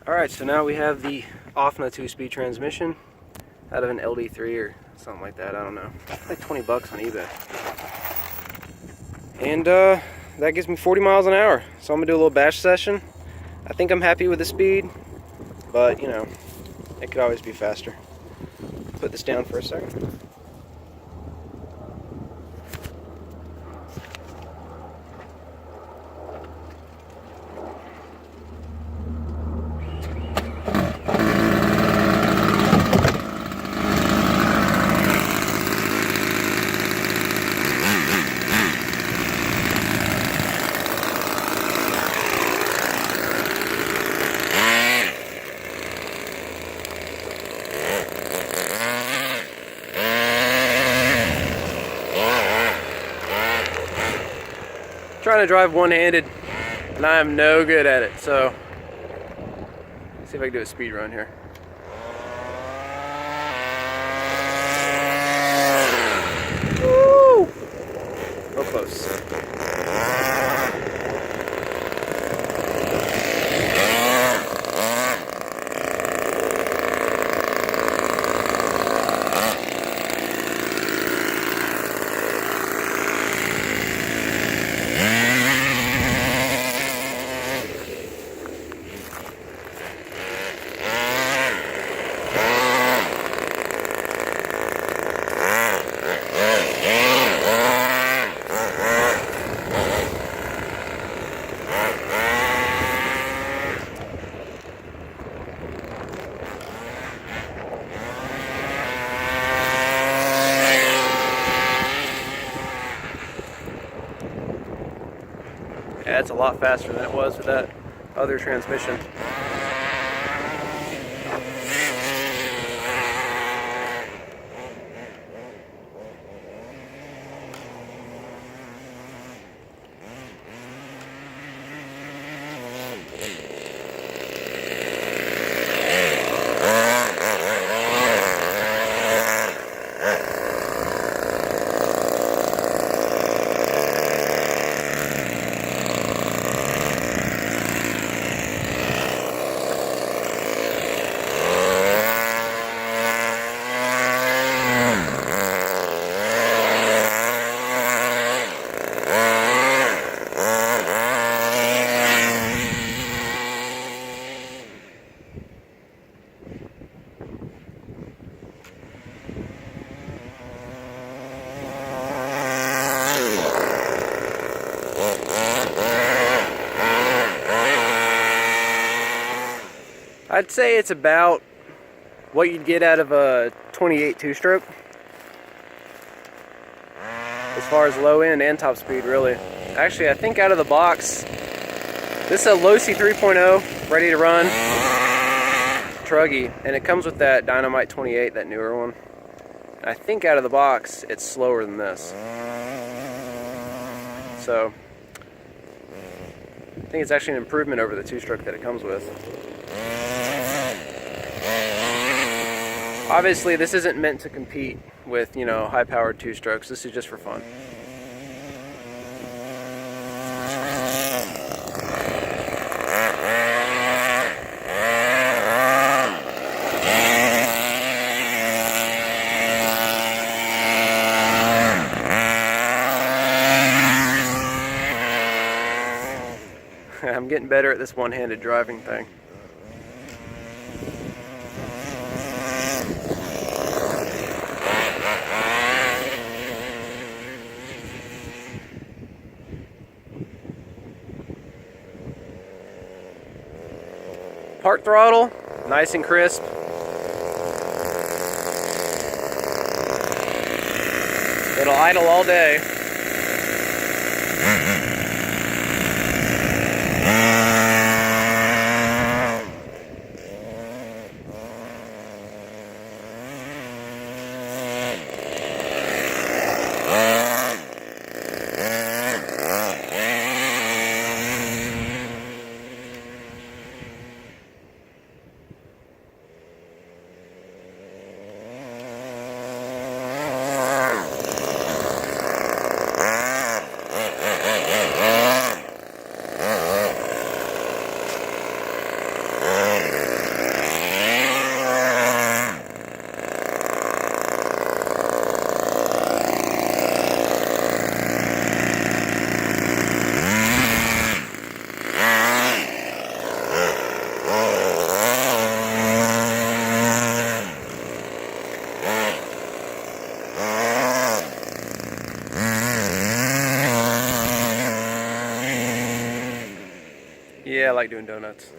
Alright, so now we have the Ofna 2-speed transmission out of an Ld3 or something like that, I don't know. Like 20 bucks on eBay. And that gives me 40 miles an hour. So I'm gonna do a little bash session. I think I'm happy with the speed, but you know, it could always be faster. Put this down for a second. Trying to drive one-handed, and I am no good at it, so let's see if I can do a speed run here. Woo! Real close. Yeah, it's a lot faster than it was with that other transmission. I'd say it's about what you'd get out of a 28 two-stroke as far as low end and top speed, really. Actually, I think out of the box, this is a Losi 3.0 ready to run truggy, and it comes with that Dynamite 28, that newer one. I think out of the box it's slower than this, so I think it's actually an improvement over the two-stroke that it comes with. Obviously, this isn't meant to compete with, you know, high-powered two-strokes. This is just for fun. I'm getting better at this one-handed driving thing. Park throttle, nice and crisp. It'll idle all day. Yeah, I like doing donuts.